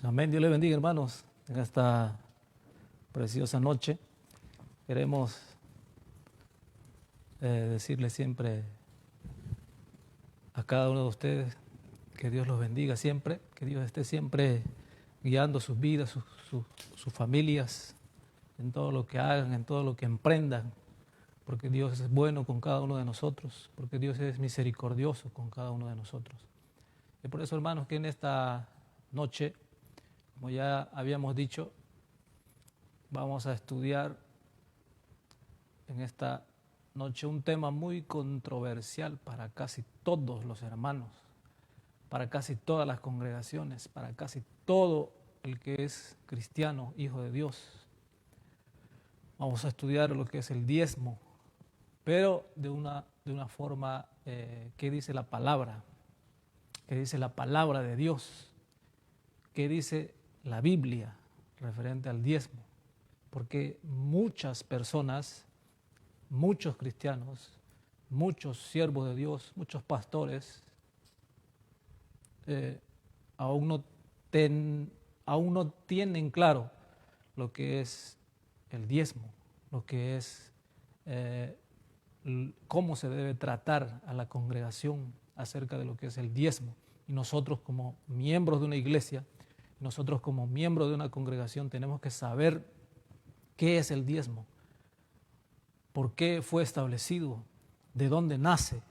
Amén. Dios le bendiga, hermanos, en esta preciosa noche. Queremos decirle siempre a cada uno de ustedes que Dios los bendiga siempre, que Dios esté siempre guiando sus vidas, sus familias, en todo lo que hagan, en todo lo que emprendan, porque Dios es bueno con cada uno de nosotros, porque Dios es misericordioso con cada uno de nosotros. Y por eso, hermanos, que en esta noche, como ya habíamos dicho, vamos a estudiar en esta noche un tema muy controversial para casi todos los hermanos, para casi todas las congregaciones, para casi todo el que es cristiano, hijo de Dios. Vamos a estudiar lo que es el diezmo, pero de una forma que dice la palabra, que dice la palabra de Dios, que dice la Biblia referente al diezmo, porque muchas personas, muchos cristianos, muchos siervos de Dios, muchos pastores, aún no tienen claro lo que es el diezmo, lo que es cómo se debe tratar a la congregación acerca de lo que es el diezmo. Y nosotros como miembros de una iglesia, nosotros como miembros de una congregación tenemos que saber qué es el diezmo, por qué fue establecido, de dónde nace,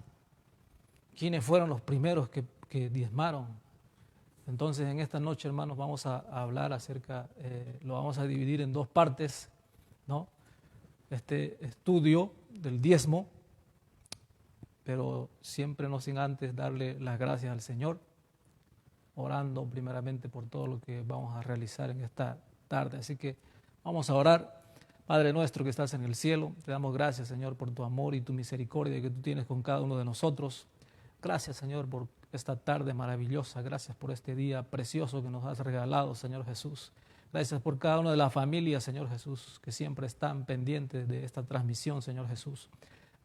quiénes fueron los primeros que diezmaron. Entonces en esta noche, hermanos, vamos a hablar acerca, lo vamos a dividir en dos partes, ¿no? Este estudio del diezmo, pero siempre no sin antes darle las gracias al Señor, orando primeramente por todo lo que vamos a realizar en esta tarde. Así que vamos a orar. Padre nuestro que estás en el cielo, te damos gracias, Señor, por tu amor y tu misericordia que tú tienes con cada uno de nosotros. Gracias, Señor, por esta tarde maravillosa. Gracias por este día precioso que nos has regalado, Señor Jesús. Gracias por cada una de las familias, Señor Jesús, que siempre están pendientes de esta transmisión, Señor Jesús.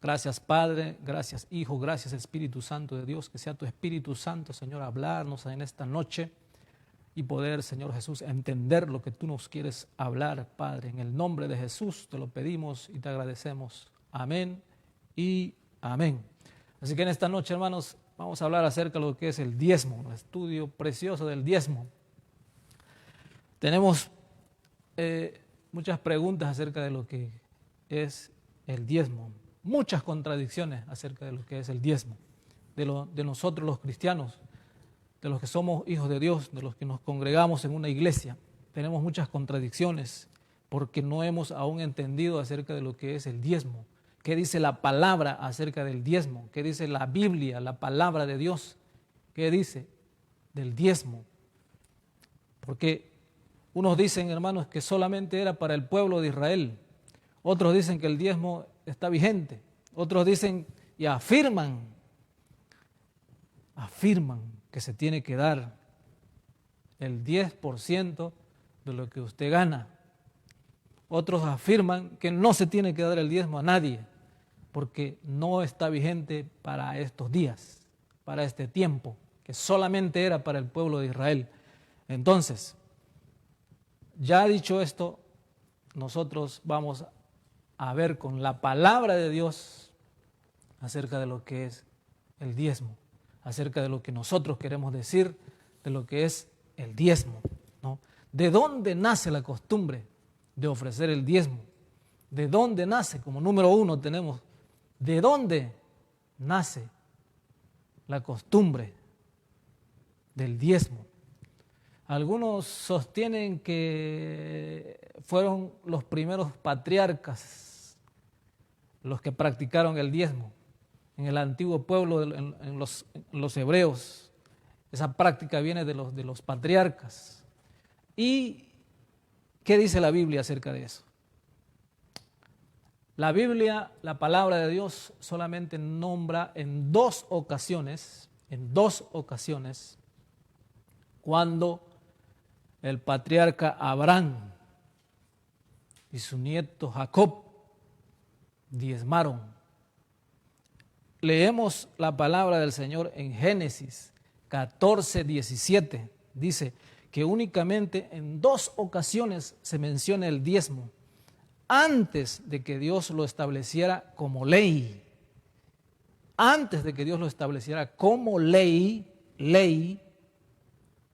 Gracias, Padre, gracias, Hijo, gracias, Espíritu Santo de Dios. Que sea tu Espíritu Santo, Señor, hablarnos en esta noche y poder, Señor Jesús, entender lo que tú nos quieres hablar, Padre. En el nombre de Jesús te lo pedimos y te agradecemos. Amén y amén. Así que en esta noche, hermanos, vamos a hablar acerca de lo que es el diezmo, un estudio precioso del diezmo. Tenemos muchas preguntas acerca de lo que es el diezmo, muchas contradicciones acerca de lo que es el diezmo, de nosotros los cristianos, de los que somos hijos de Dios, de los que nos congregamos en una iglesia. Tenemos muchas contradicciones porque no hemos aún entendido acerca de lo que es el diezmo. ¿Qué dice la palabra acerca del diezmo? ¿Qué dice la Biblia, la palabra de Dios? ¿Qué dice del diezmo? Porque unos dicen, hermanos, que solamente era para el pueblo de Israel. Otros dicen que el diezmo está vigente. Otros dicen y afirman que se tiene que dar el 10% de lo que usted gana. Otros afirman que no se tiene que dar el diezmo a nadie, porque no está vigente para estos días, para este tiempo, que solamente era para el pueblo de Israel. Entonces, ya dicho esto, nosotros vamos a ver con la palabra de Dios acerca de lo que es el diezmo, acerca de lo que nosotros queremos decir de lo que es el diezmo, ¿no? ¿De dónde nace la costumbre de ofrecer el diezmo? ¿De dónde nace? Como número uno tenemos, ¿de dónde nace la costumbre del diezmo? Algunos sostienen que fueron los primeros patriarcas los que practicaron el diezmo en el antiguo pueblo, en los hebreos. Esa práctica viene de los patriarcas. ¿Y qué dice la Biblia acerca de eso? La Biblia, la palabra de Dios, solamente nombra en dos ocasiones, cuando el patriarca Abraham y su nieto Jacob diezmaron. Leemos la palabra del Señor en Génesis 14:17. Dice que únicamente en 2 ocasiones se menciona el diezmo, antes de que Dios lo estableciera como ley. Antes de que Dios lo estableciera como ley,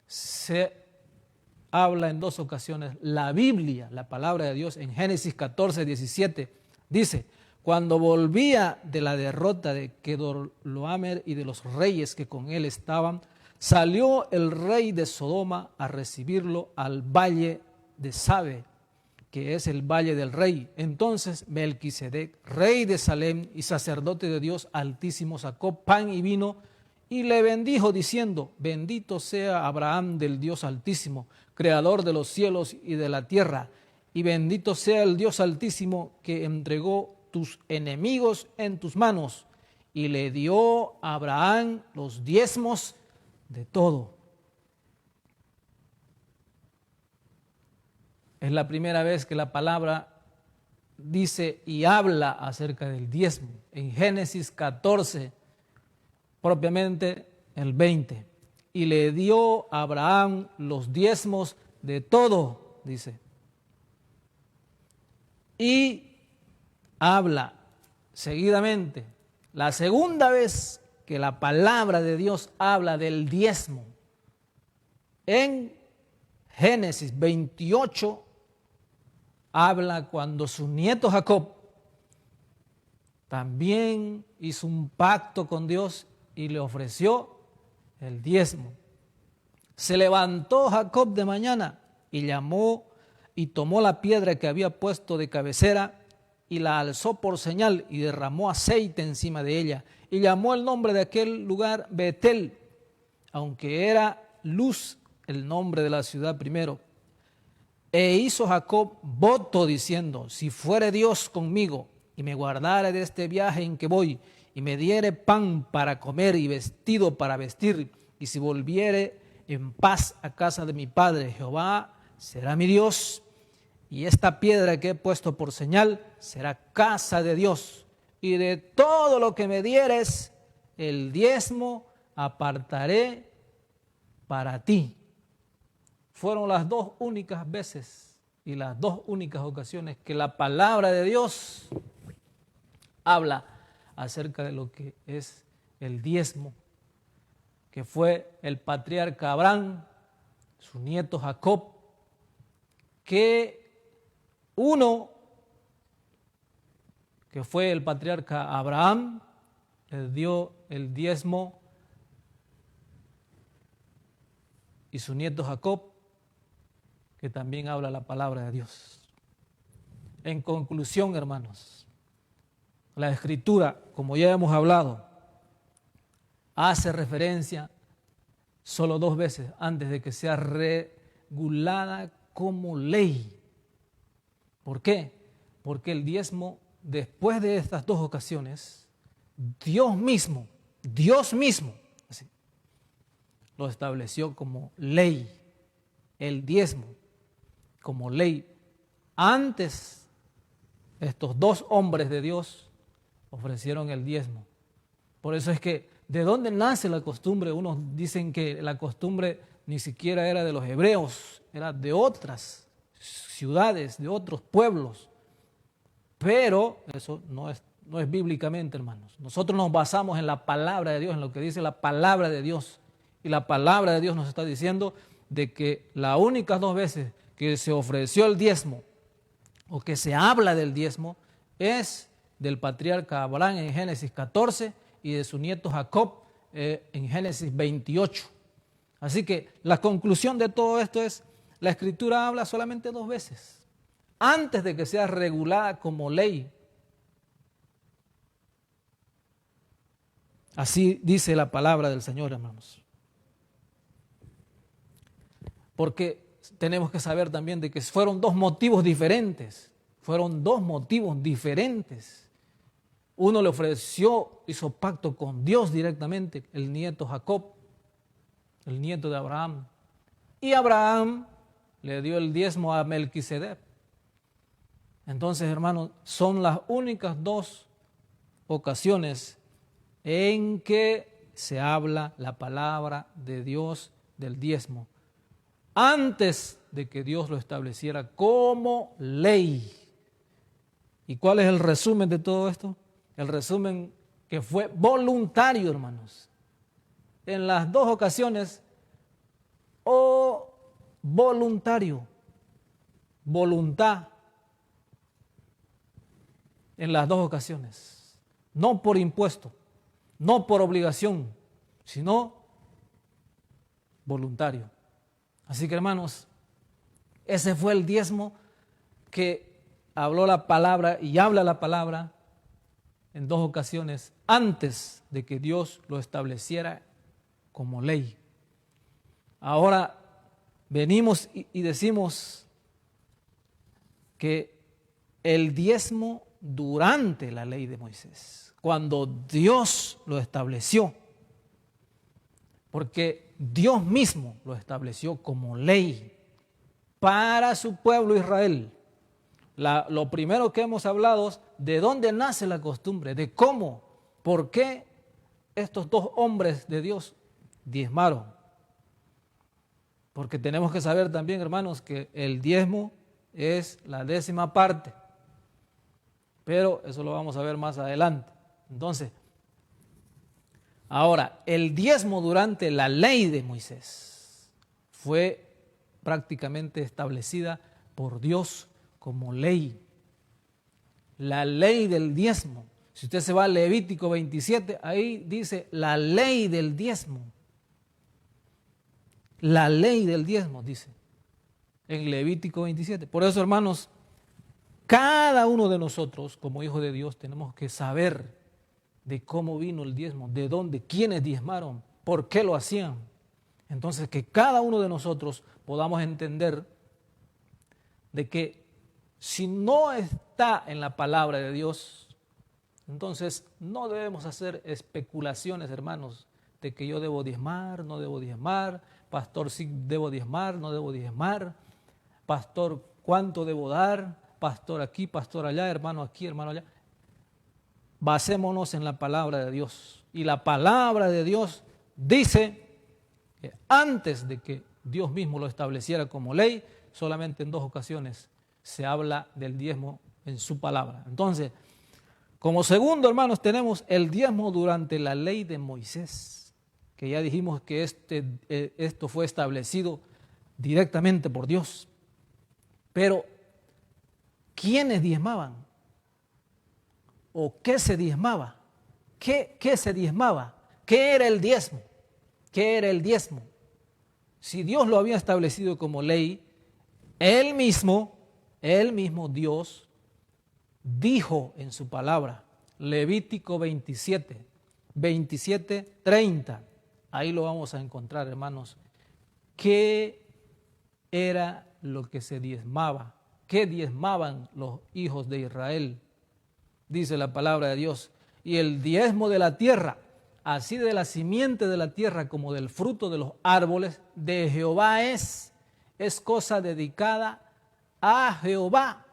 se habla en 2 ocasiones. La Biblia, la palabra de Dios, en Génesis 14, 17, dice: cuando volvía de la derrota de Kedorlaomer y de los reyes que con él estaban, salió el rey de Sodoma a recibirlo al valle de Sabe, que es el valle del rey. Entonces Melquisedec, rey de Salem y sacerdote de Dios Altísimo, sacó pan y vino y le bendijo diciendo: bendito sea Abraham del Dios Altísimo, creador de los cielos y de la tierra, y bendito sea el Dios Altísimo que entregó tus enemigos en tus manos. Y le dio a Abraham los diezmos de todo. Es la primera vez que la palabra dice y habla acerca del diezmo. En Génesis 14, propiamente el 20. Y le dio a Abraham los diezmos de todo, dice. Y habla seguidamente, la segunda vez que la palabra de Dios habla del diezmo, en Génesis 28, habla cuando su nieto Jacob también hizo un pacto con Dios y le ofreció el diezmo. Se levantó Jacob de mañana y llamó y tomó la piedra que había puesto de cabecera y la alzó por señal y derramó aceite encima de ella y llamó el nombre de aquel lugar Betel, aunque era Luz el nombre de la ciudad primero. E hizo Jacob voto diciendo: si fuere Dios conmigo y me guardare de este viaje en que voy y me diere pan para comer y vestido para vestir, y si volviere en paz a casa de mi padre, Jehová será mi Dios, y esta piedra que he puesto por señal será casa de Dios, y de todo lo que me dieres, el diezmo apartaré para ti. Fueron las 2 únicas veces y las 2 únicas ocasiones que la palabra de Dios habla acerca de lo que es el diezmo, que fue el patriarca Abraham, su nieto Jacob, que uno, que fue el patriarca Abraham, le dio el diezmo, y su nieto Jacob, que también habla la palabra de Dios. En conclusión, hermanos, la Escritura, como ya hemos hablado, hace referencia solo 2 veces antes de que sea regulada como ley. ¿Por qué? Porque el diezmo, después de estas 2 ocasiones, Dios mismo, así, lo estableció como ley, el diezmo como ley. Antes, estos 2 hombres de Dios ofrecieron el diezmo. Por eso es que, ¿de dónde nace la costumbre? Unos dicen que la costumbre ni siquiera era de los hebreos, era de otras ciudades, de otros pueblos. Pero eso no es bíblicamente, hermanos. Nosotros nos basamos en la palabra de Dios, en lo que dice la palabra de Dios. Y la palabra de Dios nos está diciendo de que las únicas 2 veces que se ofreció el diezmo o que se habla del diezmo es del patriarca Abraham en Génesis 14 y de su nieto Jacob en Génesis 28. Así que la conclusión de todo esto es: la Escritura habla solamente 2 veces antes de que sea regulada como ley. Así dice la palabra del Señor, hermanos. Porque tenemos que saber también de que fueron 2 motivos diferentes. Fueron 2 motivos diferentes. Uno le ofreció, hizo pacto con Dios directamente, el nieto Jacob, el nieto de Abraham. Y Abraham le dio el diezmo a Melquisedec. Entonces, hermanos, son las únicas 2 ocasiones en que se habla la palabra de Dios del diezmo. antes de que Dios lo estableciera como ley. ¿Y cuál es el resumen de todo esto? El resumen que fue voluntario, hermanos. En las dos ocasiones, voluntario, voluntad, en las dos ocasiones. No por impuesto, no por obligación, sino voluntario. Así que, hermanos, ese fue el diezmo que habló la palabra y habla la palabra en dos ocasiones antes de que Dios lo estableciera como ley. Ahora venimos y decimos que el diezmo durante la ley de Moisés, cuando Dios lo estableció, porque Dios mismo lo estableció como ley para su pueblo Israel. Lo primero que hemos hablado es de dónde nace la costumbre, de cómo, por qué estos dos hombres de Dios diezmaron. Porque tenemos que saber también, hermanos, que el diezmo es la 10ª parte. Pero eso lo vamos a ver más adelante. Entonces, ahora, el diezmo durante la ley de Moisés fue prácticamente establecida por Dios como ley. La ley del diezmo. Si usted se va a Levítico 27, ahí dice la ley del diezmo. La ley del diezmo, dice, en Levítico 27. Por eso, hermanos, cada uno de nosotros, como hijos de Dios, tenemos que saber de cómo vino el diezmo, de dónde, quiénes diezmaron, por qué lo hacían. Entonces, que cada uno de nosotros podamos entender de que si no está en la palabra de Dios, entonces no debemos hacer especulaciones, hermanos, de que yo debo diezmar, no debo diezmar, pastor, sí debo diezmar, no debo diezmar, pastor, ¿cuánto debo dar? Pastor aquí, pastor allá, hermano aquí, hermano allá. Basémonos en la palabra de Dios. Y la palabra de Dios dice que antes de que Dios mismo lo estableciera como ley, solamente en dos ocasiones se habla del diezmo en su palabra. Entonces, como segundo, hermanos, tenemos el diezmo durante la ley de Moisés, que ya dijimos que esto fue establecido directamente por Dios. Pero, ¿quiénes diezmaban? ¿O qué se diezmaba? ¿Qué se diezmaba? ¿Qué era el diezmo? ¿Qué era el diezmo? Si Dios lo había establecido como ley, Él mismo Dios dijo en su palabra, Levítico 27, 30, ahí lo vamos a encontrar, hermanos, qué era lo que se diezmaba, qué diezmaban los hijos de Israel. Dice la palabra de Dios, y el diezmo de la tierra, así de la simiente de la tierra como del fruto de los árboles, de Jehová es cosa dedicada a Jehová.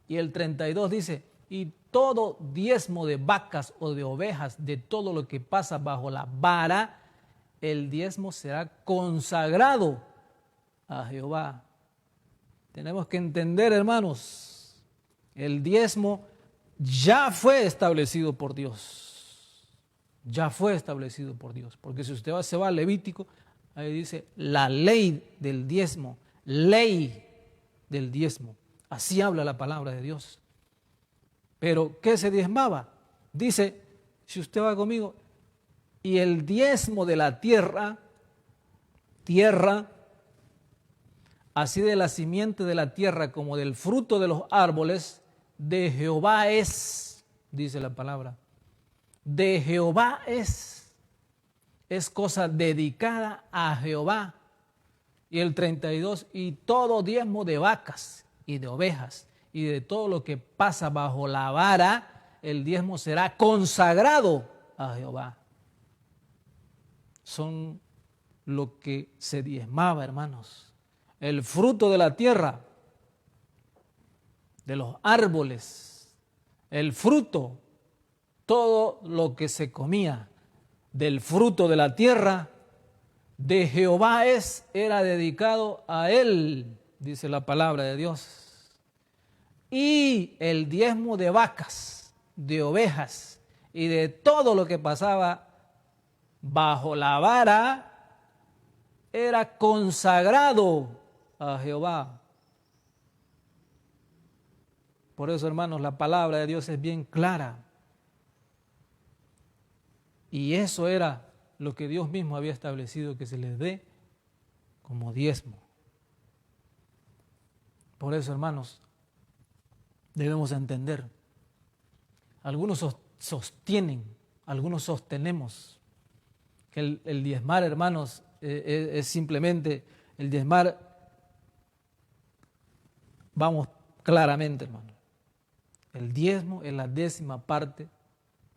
Y el 32 dice, y todo diezmo de vacas o de ovejas, de todo lo que pasa bajo la vara, el diezmo será consagrado a Jehová. Tenemos que entender, hermanos, el diezmo ya fue establecido por Dios. Ya fue establecido por Dios. Porque si usted se va a Levítico, ahí dice la ley del diezmo. Ley del diezmo. Así habla la palabra de Dios. Pero, ¿qué se diezmaba? Dice, si usted va conmigo, y el diezmo de la tierra, así de la simiente de la tierra como del fruto de los árboles, de Jehová es, dice la palabra. De Jehová es cosa dedicada a Jehová. Y el 32, y todo diezmo de vacas y de ovejas y de todo lo que pasa bajo la vara, el diezmo será consagrado a Jehová. Son lo que se diezmaba, hermanos. El fruto de la tierra, de los árboles, el fruto, todo lo que se comía del fruto de la tierra, de Jehová era dedicado a él, dice la palabra de Dios. Y el diezmo de vacas, de ovejas y de todo lo que pasaba bajo la vara era consagrado a Jehová. Por eso, hermanos, la palabra de Dios es bien clara. Y eso era lo que Dios mismo había establecido que se les dé como diezmo. Por eso, hermanos, debemos entender. Algunos sostienen, algunos sostenemos que el diezmar, hermanos, es simplemente el diezmar. Vamos claramente, hermanos. El diezmo es la 10ª parte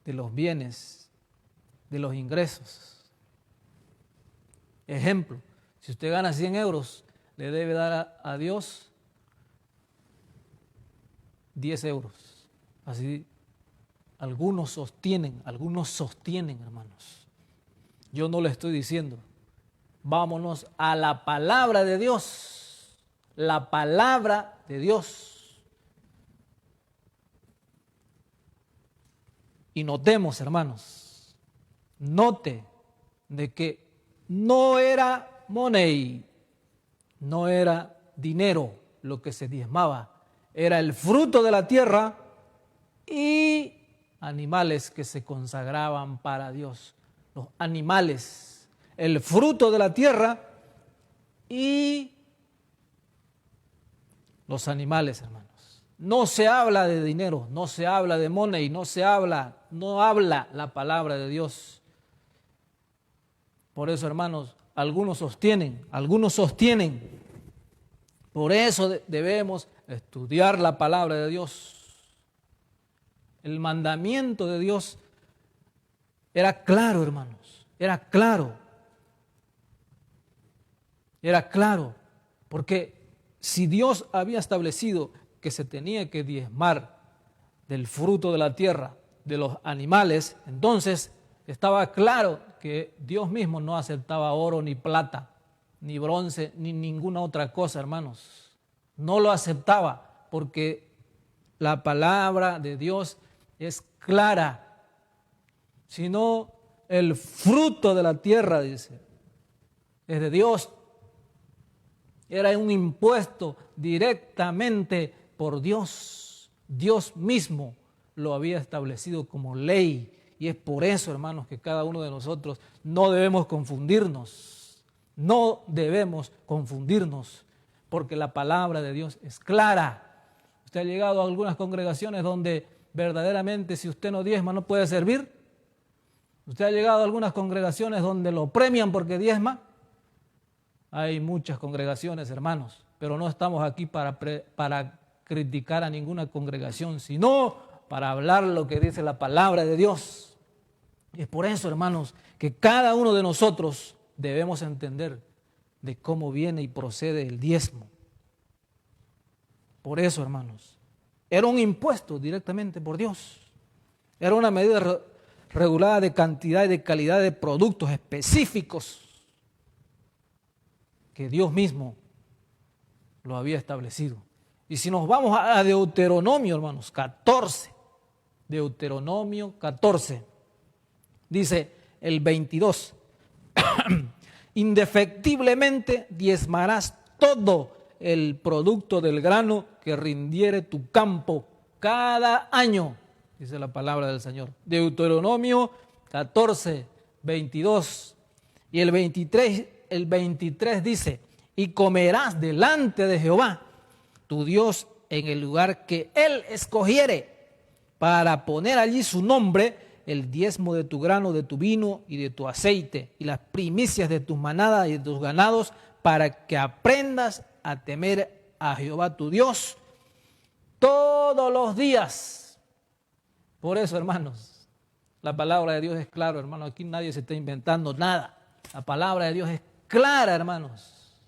de los bienes, de los ingresos. Ejemplo, si usted gana 100 euros, le debe dar a Dios 10 euros. Así algunos sostienen, hermanos. Yo no le estoy diciendo. Vámonos a la palabra de Dios. La palabra de Dios. Y notemos, hermanos, note de que no era money, no era dinero lo que se diezmaba, era el fruto de la tierra y animales que se consagraban para Dios. Los animales, el fruto de la tierra y los animales, hermanos. No se habla de dinero, no se habla de money, no habla la palabra de Dios. Por eso, hermanos, algunos sostienen. Por eso debemos estudiar la palabra de Dios. El mandamiento de Dios era claro, hermanos, era claro, porque si Dios había establecido que se tenía que diezmar del fruto de la tierra, de los animales, entonces estaba claro que Dios mismo no aceptaba oro, ni plata, ni bronce, ni ninguna otra cosa, hermanos. No lo aceptaba porque la palabra de Dios es clara. Sino el fruto de la tierra, dice, es de Dios. Era un impuesto directamente por Dios. Dios mismo lo había establecido como ley. Y es por eso, hermanos, que cada uno de nosotros no debemos confundirnos. No debemos confundirnos, porque la palabra de Dios es clara. Usted ha llegado a algunas congregaciones donde verdaderamente si usted no diezma no puede servir. Usted ha llegado a algunas congregaciones donde lo premian porque diezma. Hay muchas congregaciones, hermanos, pero no estamos aquí para criticar a ninguna congregación, sino para hablar lo que dice la palabra de Dios. Y es por eso, hermanos, que cada uno de nosotros debemos entender de cómo viene y procede el diezmo. Por eso, hermanos, era un impuesto directamente por Dios. Era una medida regulada de cantidad y de calidad de productos específicos que Dios mismo lo había establecido. Y si nos vamos a Deuteronomio, hermanos, 14, Deuteronomio 14, dice el 22, indefectiblemente diezmarás todo el producto del grano que rindiere tu campo cada año, dice la palabra del Señor. Deuteronomio 14, 22 y el 23 dice, y comerás delante de Jehová, tu Dios, en el lugar que Él escogiere, para poner allí su nombre, el diezmo de tu grano, de tu vino y de tu aceite, y las primicias de tus manadas y de tus ganados, para que aprendas a temer a Jehová tu Dios todos los días. Por eso, hermanos, la palabra de Dios es clara, hermanos. Aquí nadie se está inventando nada. La palabra de Dios es clara, hermanos.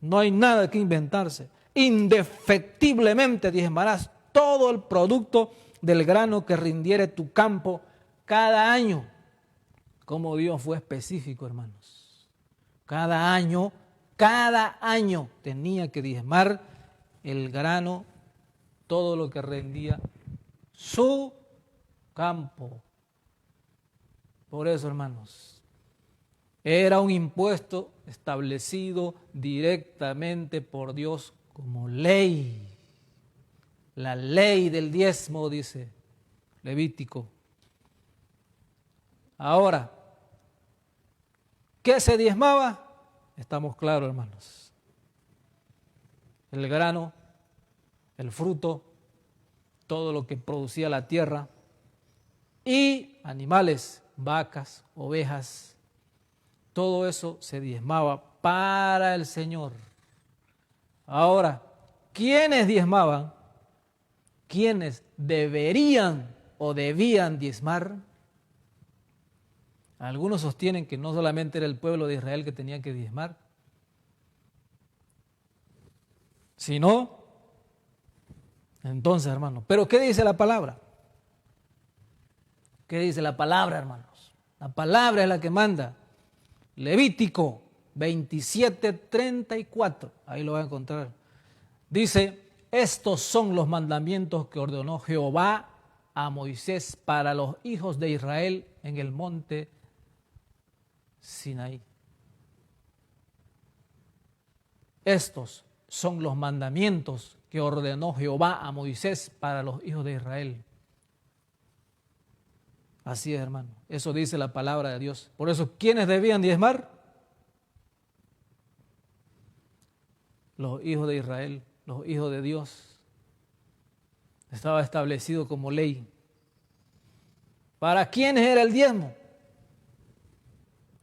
No hay nada que inventarse. Indefectiblemente diezmarás todo el producto del grano que rindiere tu campo cada año. Como Dios fue específico, hermanos. Cada año tenía que diezmar el grano, todo lo que rendía su campo. Por eso, hermanos, era un impuesto establecido directamente por Dios como ley. La ley del diezmo, dice Levítico. Ahora, ¿qué se diezmaba? Estamos claros, hermanos. El grano, el fruto, todo lo que producía la tierra y animales, vacas, ovejas, todo eso se diezmaba para el Señor. Ahora, ¿quiénes diezmaban? ¿Quiénes deberían o debían diezmar? Algunos sostienen que no solamente era el pueblo de Israel que tenía que diezmar, sino, entonces, hermanos, ¿pero qué dice la palabra? ¿Qué dice la palabra, hermanos? La palabra es la que manda. Levítico 27:34, ahí lo va a encontrar. Dice, estos son los mandamientos que ordenó Jehová a Moisés para los hijos de Israel en el monte Sinaí. Estos son los mandamientos que ordenó Jehová a Moisés para los hijos de Israel. Así es, hermano. Eso dice la palabra de Dios. Por eso, ¿quiénes debían diezmar? Los hijos de Israel, los hijos de Dios. Estaba establecido como ley. ¿Para quiénes era el diezmo?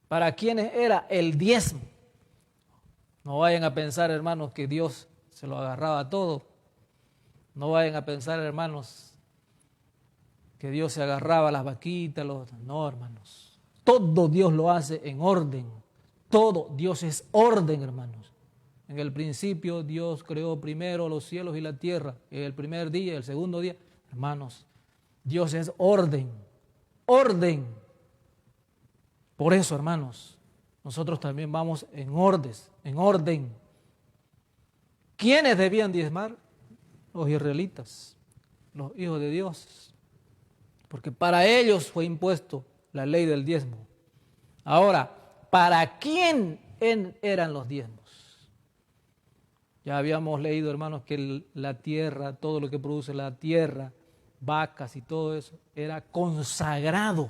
¿Para quiénes era el diezmo? No vayan a pensar, hermanos, que Dios se lo agarraba todo. No vayan a pensar, hermanos, que Dios se agarraba a las vaquitas. No, hermanos. Todo Dios lo hace en orden. Todo Dios es orden, hermanos. En el principio Dios creó primero los cielos y la tierra. El primer día, el segundo día. Hermanos, Dios es orden. Orden. Por eso, hermanos, nosotros también vamos en orden. ¿Quiénes debían diezmar? Los israelitas, los hijos de Dios. Porque para ellos fue impuesto la ley del diezmo. Ahora, ¿para quién eran los diezmos? Ya habíamos leído, hermanos, que la tierra, todo lo que produce la tierra, vacas y todo eso, era consagrado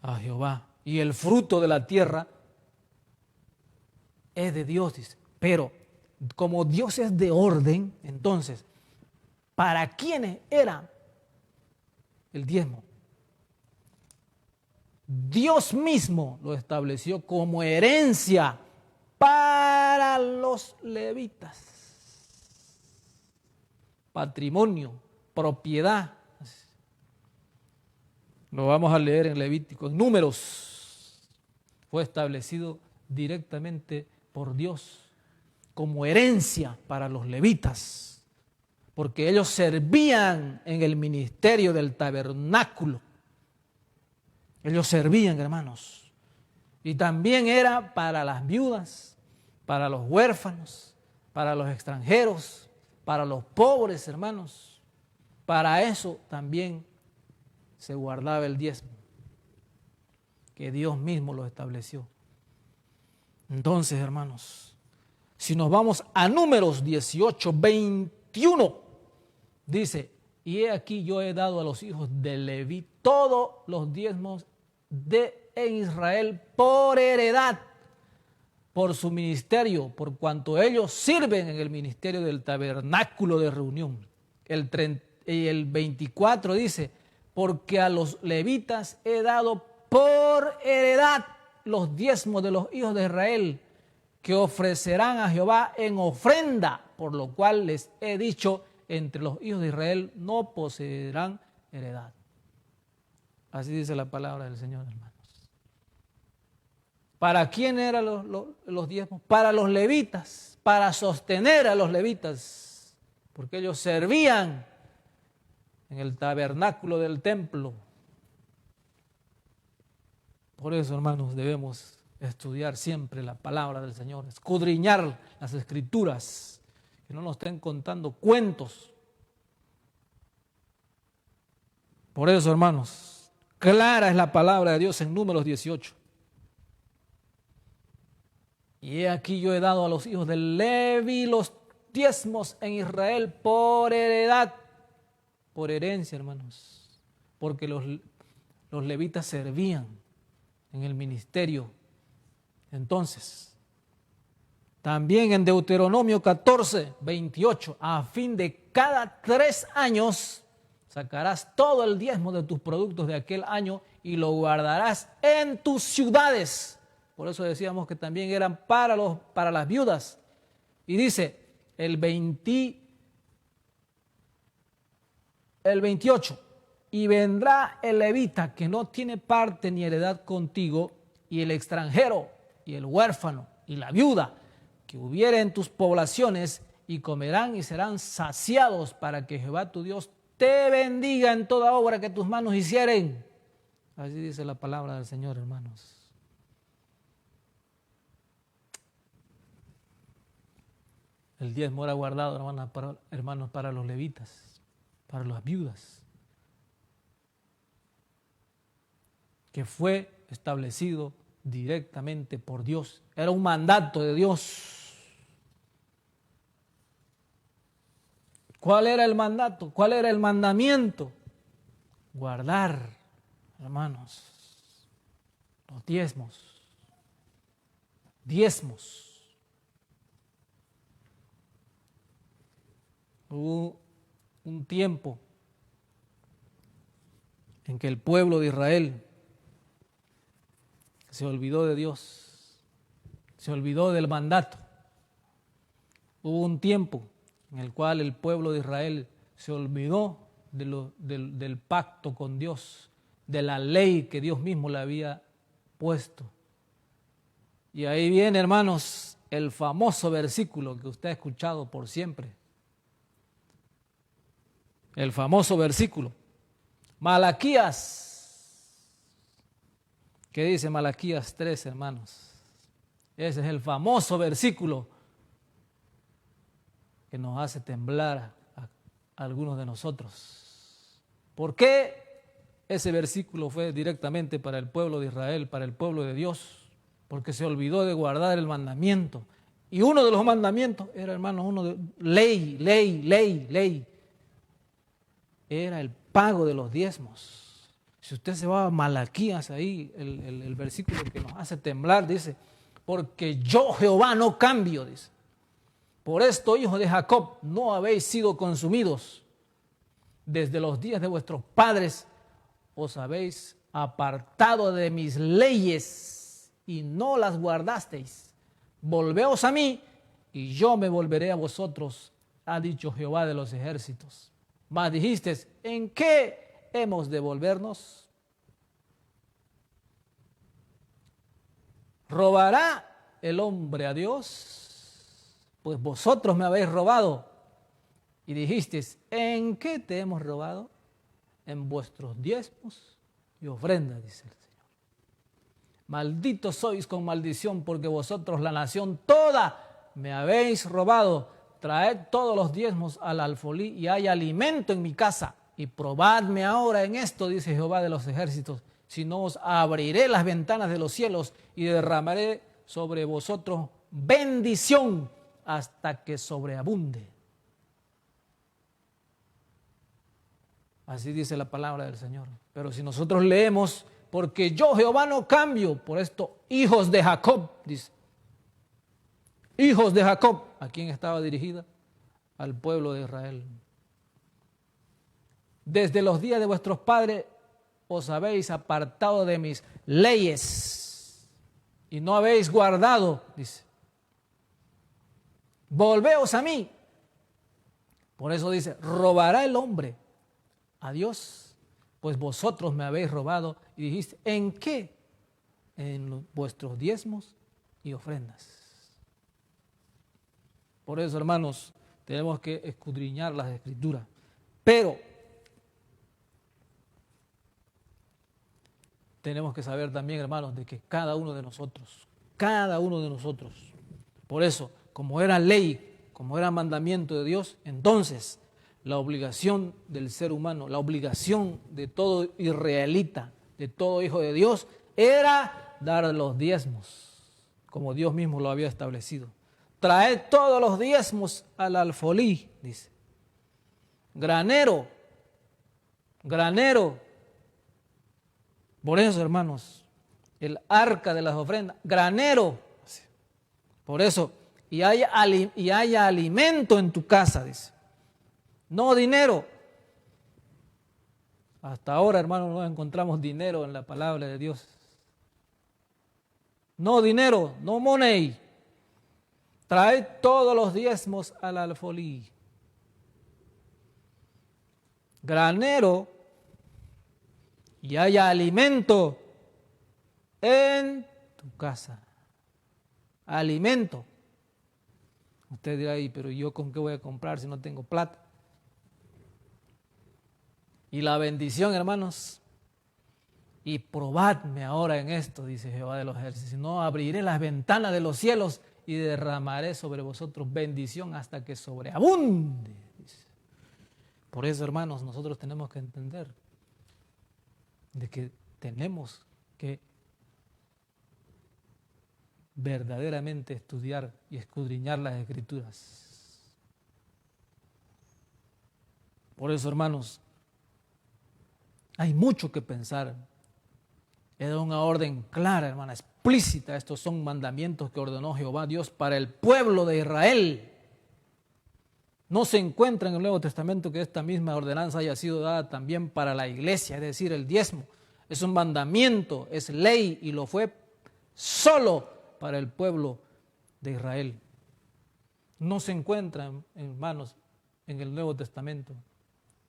a Jehová. Y el fruto de la tierra es de Dios, dice. Pero como Dios es de orden, entonces, ¿para quiénes era el diezmo? Dios mismo lo estableció como herencia para los levitas. Patrimonio, propiedad. Lo vamos a leer en Levítico. En Números fue establecido directamente por Dios como herencia para los levitas, porque ellos servían en el ministerio del tabernáculo. Ellos servían, hermanos. Y también era para las viudas, para los huérfanos, para los extranjeros, para los pobres, hermanos. Para eso también se guardaba el diezmo, que Dios mismo lo estableció. Entonces, hermanos, si nos vamos a Números 18:21, dice, y he aquí yo he dado a los hijos de Leví todos los diezmos en Israel por heredad, por su ministerio, por cuanto ellos sirven en el ministerio del tabernáculo de reunión. El 24 dice, porque a los levitas he dado por heredad los diezmos de los hijos de Israel, que ofrecerán a Jehová en ofrenda, por lo cual les he dicho, entre los hijos de Israel no poseerán heredad. Así dice la palabra del Señor, hermanos. ¿Para quién eran los diezmos? Para los levitas, para sostener a los levitas, porque ellos servían en el tabernáculo del templo. Por eso, hermanos, debemos estudiar siempre la palabra del Señor, escudriñar las Escrituras, que no nos estén contando cuentos. Por eso, hermanos, clara es la palabra de Dios en Números 18. Y he aquí yo he dado a los hijos de Levi los diezmos en Israel por heredad, por herencia, hermanos, porque los levitas servían en el ministerio. Entonces, también en Deuteronomio 14, 28, a fin de cada 3 años sacarás todo el diezmo de tus productos de aquel año y lo guardarás en tus ciudades. Por eso decíamos que también eran para las viudas. Y dice el 28, y vendrá el levita que no tiene parte ni heredad contigo, y el extranjero, y el huérfano, y la viuda, que hubiere en tus poblaciones, y comerán y serán saciados, para que Jehová tu Dios te bendiga en toda obra que tus manos hicieren. Así dice la palabra del Señor, hermanos. El diezmo era guardado, hermanos, para los levitas, para las viudas, que fue establecido directamente por Dios. Era un mandato de Dios. ¿Cuál era el mandato? ¿Cuál era el mandamiento? Guardar, hermanos, los diezmos. Diezmos. Hubo un tiempo en que el pueblo de Israel se olvidó de Dios, se olvidó del mandato. Hubo un tiempo en el cual el pueblo de Israel se olvidó del pacto con Dios, de la ley que Dios mismo le había puesto. Y ahí viene, hermanos, el famoso versículo que usted ha escuchado por siempre. El famoso versículo, Malaquías. ¿Qué dice Malaquías 3, hermanos? Ese es el famoso versículo que nos hace temblar a algunos de nosotros. ¿Por qué ese versículo fue directamente para el pueblo de Israel, para el pueblo de Dios? Porque se olvidó de guardar el mandamiento. Y uno de los mandamientos era, hermanos, ley. Era el pago de los diezmos. Si usted se va a Malaquías ahí, el versículo que nos hace temblar, dice, porque yo Jehová no cambio, dice. Por esto, hijos de Jacob, no habéis sido consumidos. Desde los días de vuestros padres os habéis apartado de mis leyes y no las guardasteis. Volveos a mí y yo me volveré a vosotros, ha dicho Jehová de los ejércitos. Mas dijisteis, ¿en qué hemos de volvernos? ¿Robará el hombre a Dios? Pues vosotros me habéis robado. Y dijisteis, ¿en qué te hemos robado? En vuestros diezmos y ofrendas, dice el Señor. Malditos sois con maldición, porque vosotros, la nación toda, me habéis robado. Traed todos los diezmos al alfolí y hay alimento en mi casa. Y probadme ahora en esto, dice Jehová de los ejércitos, si no os abriré las ventanas de los cielos y derramaré sobre vosotros bendición hasta que sobreabunde. Así dice la palabra del Señor. Pero si nosotros leemos, porque yo Jehová no cambio, por esto, hijos de Jacob, dice. Hijos de Jacob, ¿a quién estaba dirigida? Al pueblo de Israel. Desde los días de vuestros padres os habéis apartado de mis leyes y no habéis guardado, dice. Volveos a mí. Por eso dice, ¿robará el hombre a Dios? Pues vosotros me habéis robado. Y dijiste, ¿en qué? En vuestros diezmos y ofrendas. Por eso, hermanos, tenemos que escudriñar las Escrituras. Pero tenemos que saber también, hermanos, de que cada uno de nosotros, cada uno de nosotros. Por eso, como era ley, como era mandamiento de Dios, entonces la obligación del ser humano, la obligación de todo israelita, de todo hijo de Dios, era dar los diezmos, como Dios mismo lo había establecido. Traed todos los diezmos al alfolí, dice. Granero. Por eso, hermanos, el arca de las ofrendas, granero. Por eso, y haya alimento en tu casa, dice. No dinero. Hasta ahora, hermanos, no encontramos dinero en la palabra de Dios. No dinero, no money. Trae todos los diezmos al alfolí. Granero, y haya alimento en tu casa. Alimento. Usted dirá, pero ¿yo con qué voy a comprar si no tengo plata? Y la bendición, hermanos, y probadme ahora en esto, dice Jehová de los ejércitos, no abriré las ventanas de los cielos y derramaré sobre vosotros bendición hasta que sobreabunde. Dice. Por eso, hermanos, nosotros tenemos que entender de que tenemos que verdaderamente estudiar y escudriñar las Escrituras. Por eso, hermanos, hay mucho que pensar. Era una orden clara, hermana, explícita. Estos son mandamientos que ordenó Jehová Dios para el pueblo de Israel. No se encuentra en el Nuevo Testamento que esta misma ordenanza haya sido dada también para la iglesia, es decir, el diezmo. Es un mandamiento, es ley y lo fue solo para el pueblo de Israel. No se encuentra, hermanos, en el Nuevo Testamento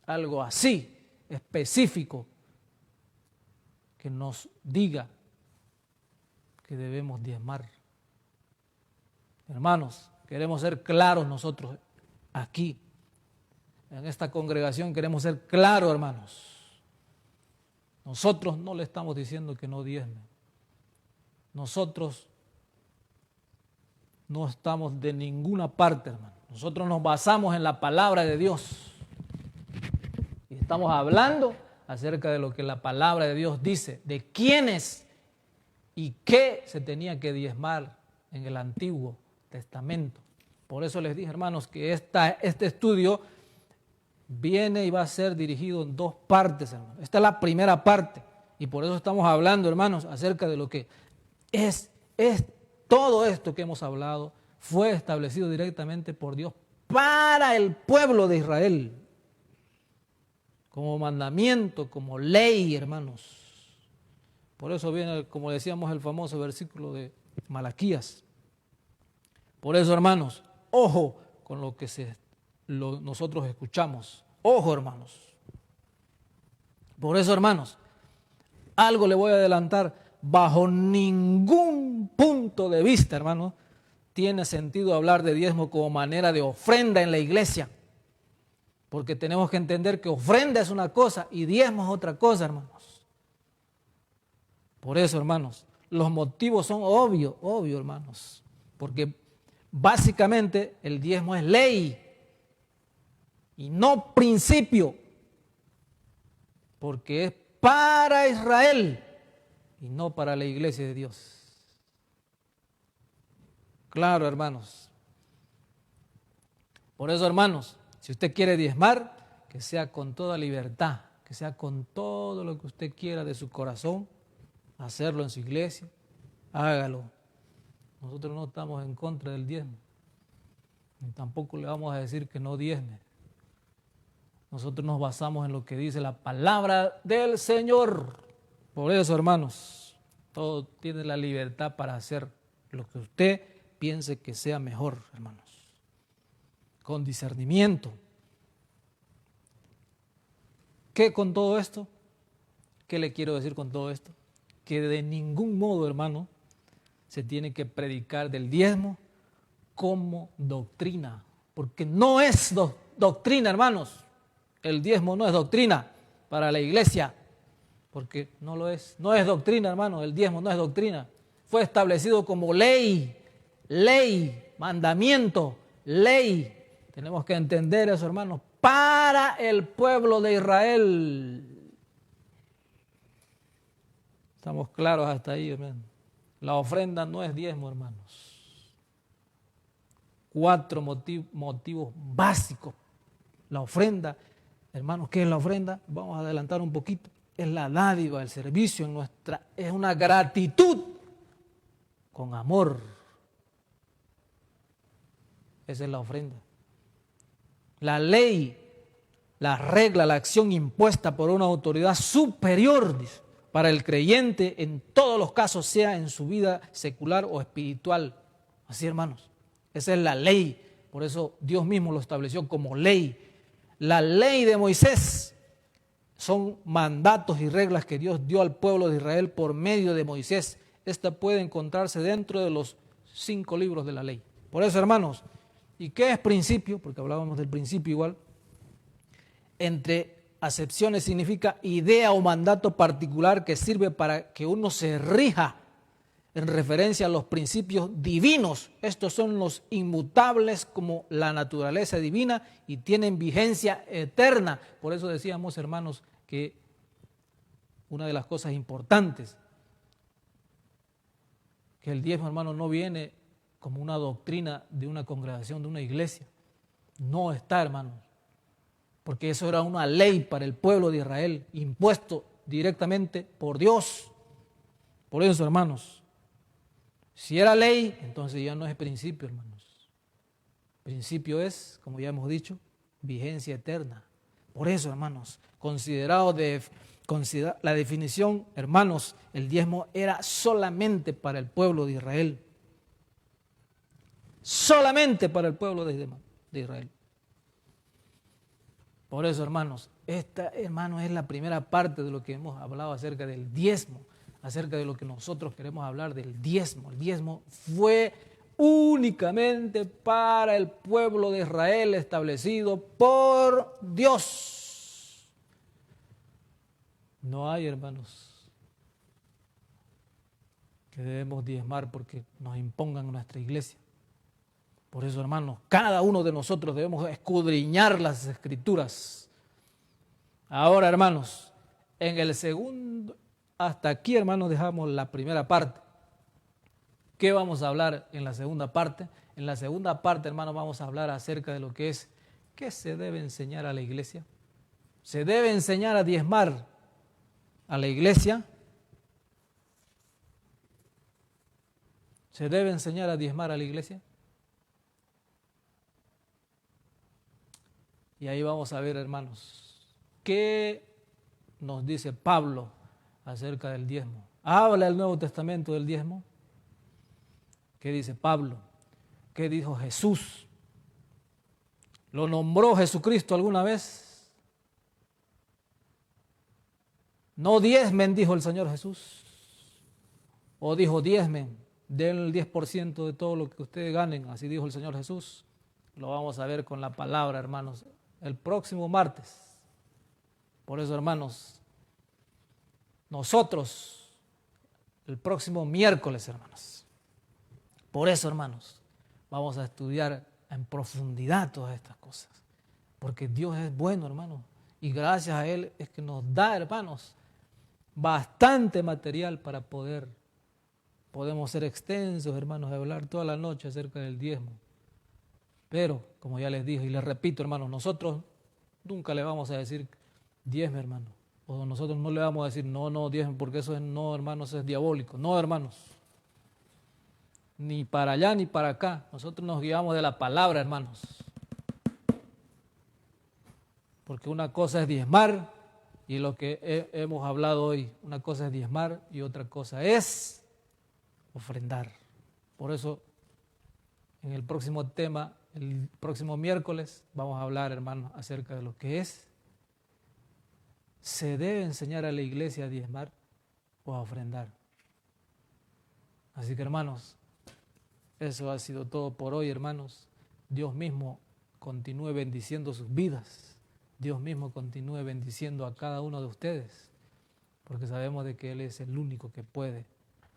algo así específico que nos diga que debemos diezmar. Hermanos, queremos ser claros nosotros aquí, en esta congregación queremos ser claros, hermanos. Nosotros no le estamos diciendo que no diezme. Nosotros no estamos de ninguna parte, hermano. Nosotros nos basamos en la palabra de Dios. Y estamos hablando acerca de lo que la palabra de Dios dice, de quiénes y qué se tenía que diezmar en el Antiguo Testamento. Por eso les dije, hermanos, que este estudio viene y va a ser dirigido en dos partes, hermanos. Esta es la primera parte y por eso estamos hablando, hermanos, acerca de lo que es todo esto que hemos hablado fue establecido directamente por Dios para el pueblo de Israel, como mandamiento, como ley, hermanos. Por eso viene, como decíamos, el famoso versículo de Malaquías. Por eso, hermanos, ojo con lo que nosotros escuchamos. Ojo, hermanos. Por eso, hermanos, algo le voy a adelantar. Bajo ningún punto de vista, hermanos, tiene sentido hablar de diezmo como manera de ofrenda en la iglesia. Porque tenemos que entender que ofrenda es una cosa y diezmo es otra cosa, hermanos. Por eso, hermanos, los motivos son obvios, hermanos. Porque básicamente el diezmo es ley y no principio. Porque es para Israel y no para la iglesia de Dios. Claro, hermanos. Por eso, hermanos, si usted quiere diezmar, que sea con toda libertad, que sea con todo lo que usted quiera de su corazón, hacerlo en su iglesia, hágalo. Nosotros no estamos en contra del diezmo, ni tampoco le vamos a decir que no diezme. Nosotros nos basamos en lo que dice la palabra del Señor. Por eso, hermanos, todo tiene la libertad para hacer lo que usted piense que sea mejor, hermanos. Con discernimiento. ¿Qué con todo esto? ¿Qué le quiero decir con todo esto? Que de ningún modo, hermano, se tiene que predicar del diezmo como doctrina. Porque no es doctrina, hermanos. El diezmo no es doctrina para la iglesia. Porque no lo es. No es doctrina, hermano. El diezmo no es doctrina. fue establecido como ley, mandamiento, ley. Tenemos que entender eso, hermanos, para el pueblo de Israel. Estamos claros hasta ahí, hermano. La ofrenda no es diezmo, hermanos. 4 motivos básicos. La ofrenda, hermanos, ¿qué es la ofrenda? Vamos a adelantar un poquito. Es la dádiva, el servicio en es una gratitud con amor. Esa es la ofrenda. La ley, la regla, la acción impuesta por una autoridad superior para el creyente en todos los casos, sea en su vida secular o espiritual. Así, hermanos, esa es la ley. Por eso Dios mismo lo estableció como ley. La ley de Moisés son mandatos y reglas que Dios dio al pueblo de Israel por medio de Moisés. Esta puede encontrarse dentro de los 5 libros de la ley. Por eso, hermanos, ¿y qué es principio? Porque hablábamos del principio igual. Entre acepciones significa idea o mandato particular que sirve para que uno se rija en referencia a los principios divinos. Estos son los inmutables como la naturaleza divina y tienen vigencia eterna. Por eso decíamos, hermanos, que una de las cosas importantes, que el diezmo, hermano, no viene como una doctrina de una congregación, de una iglesia. No está, hermanos, porque eso era una ley para el pueblo de Israel, impuesto directamente por Dios. Por eso, hermanos, si era ley, entonces ya no es principio, hermanos. Principio es, como ya hemos dicho, vigencia eterna. Por eso, hermanos, considerada la definición, hermanos, el diezmo era solamente para el pueblo de Israel. Solamente para el pueblo de Israel. Por eso, hermanos, esta, hermanos, es la primera parte de lo que hemos hablado acerca del diezmo, acerca de lo que nosotros queremos hablar del diezmo. El diezmo fue únicamente para el pueblo de Israel, establecido por Dios. No hay, hermanos, que debemos diezmar porque nos impongan nuestra iglesia. Por eso, hermanos, cada uno de nosotros debemos escudriñar las Escrituras. Ahora, hermanos, en el segundo, hasta aquí, hermanos, dejamos la primera parte. ¿Qué vamos a hablar en la segunda parte? En la segunda parte, hermanos, vamos a hablar acerca de lo que es, ¿qué se debe enseñar a la iglesia? ¿Se debe enseñar a diezmar a la iglesia? ¿Se debe enseñar a diezmar a la iglesia? Y ahí vamos a ver, hermanos, ¿qué nos dice Pablo acerca del diezmo? ¿Habla el Nuevo Testamento del diezmo? ¿Qué dice Pablo? ¿Qué dijo Jesús? ¿Lo nombró Jesucristo alguna vez? No diezmen, dijo el Señor Jesús. O dijo diezmen, den el 10% de todo lo que ustedes ganen, así dijo el Señor Jesús. Lo vamos a ver con la palabra, hermanos, el próximo martes. Por eso, hermanos, nosotros, el próximo miércoles, hermanos. Por eso, hermanos, vamos a estudiar en profundidad todas estas cosas. Porque Dios es bueno, hermanos. Y gracias a Él es que nos da, hermanos, bastante material para podemos ser extensos, hermanos, de hablar toda la noche acerca del diezmo. Pero, como ya les dije y les repito, hermanos, nosotros nunca le vamos a decir diezme, hermano. O nosotros no le vamos a decir no, diezme, porque eso es no, hermanos, es diabólico. No, hermanos. Ni para allá ni para acá. Nosotros nos guiamos de la palabra, hermanos. Porque una cosa es diezmar, y lo que hemos hablado hoy, una cosa es diezmar y otra cosa es ofrendar. Por eso, en el próximo tema, el próximo miércoles, vamos a hablar, hermanos, acerca de lo que es. ¿Se debe enseñar a la iglesia a diezmar o a ofrendar? Así que, hermanos, eso ha sido todo por hoy, hermanos. Dios mismo continúe bendiciendo sus vidas. Dios mismo continúe bendiciendo a cada uno de ustedes, porque sabemos de que Él es el único que puede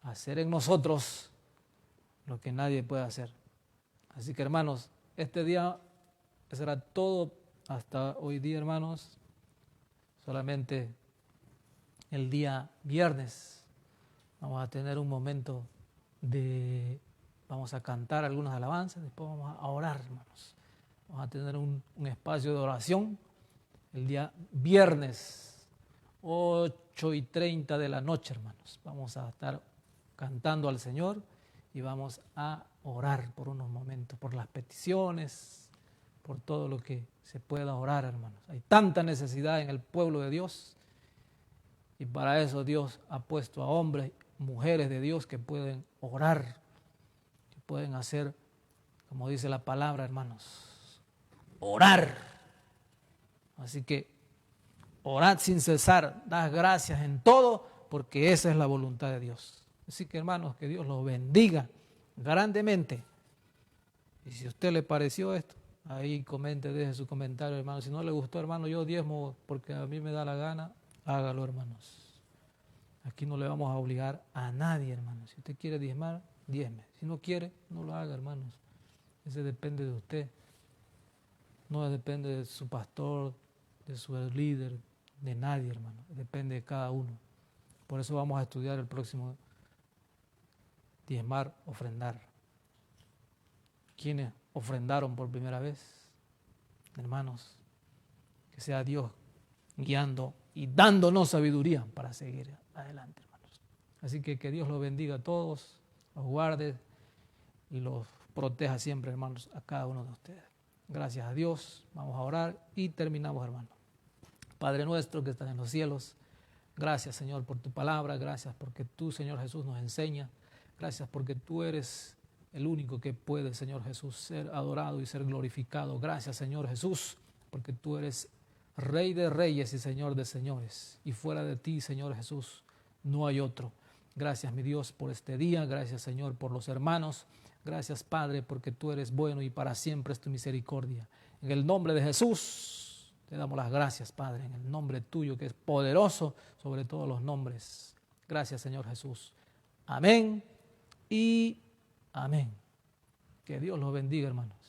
hacer en nosotros lo que nadie puede hacer. Así que, hermanos, este día será todo hasta hoy día, hermanos. Solamente el día viernes vamos a tener un momento vamos a cantar algunas alabanzas, después vamos a orar, hermanos. Vamos a tener un espacio de oración el día viernes, 8:30 de la noche, hermanos. Vamos a estar cantando al Señor y vamos a orar por unos momentos, por las peticiones, por todo lo que se pueda orar, hermanos. Hay tanta necesidad en el pueblo de Dios y para eso Dios ha puesto a hombres, mujeres de Dios que pueden orar, que pueden hacer, como dice la palabra, hermanos, orar. Así que orad sin cesar, dad gracias en todo, porque esa es la voluntad de Dios. Así que, hermanos, que Dios los bendiga grandemente. Y si a usted le pareció esto, ahí comente, deje su comentario, hermano. Si no le gustó, hermano, yo diezmo porque a mí me da la gana, hágalo, hermanos. Aquí no le vamos a obligar a nadie, hermanos. Si usted quiere diezmar, diezme. Si no quiere, no lo haga, hermanos. Ese depende de usted. No depende de su pastor, de su líder, de nadie, hermano. Depende de cada uno. Por eso vamos a estudiar el próximo diezmar, ofrendar. ¿Quiénes ofrendaron por primera vez? Hermanos, que sea Dios guiando y dándonos sabiduría para seguir adelante, hermanos. Así que Dios los bendiga a todos, los guarde y los proteja siempre, hermanos, a cada uno de ustedes. Gracias a Dios, vamos a orar y terminamos, hermanos. Padre nuestro que estás en los cielos, gracias, Señor, por tu palabra, gracias porque tú, Señor Jesús, nos enseña, gracias porque tú eres el único que puede, Señor Jesús, ser adorado y ser glorificado. Gracias, Señor Jesús, porque tú eres Rey de reyes y Señor de señores, y fuera de ti, Señor Jesús, no hay otro. Gracias, mi Dios, por este día, gracias, Señor, por los hermanos, gracias, Padre, porque tú eres bueno y para siempre es tu misericordia. En el nombre de Jesús te damos las gracias, Padre, en el nombre tuyo que es poderoso sobre todos los nombres. Gracias, Señor Jesús. Amén y amén. Que Dios los bendiga, hermanos.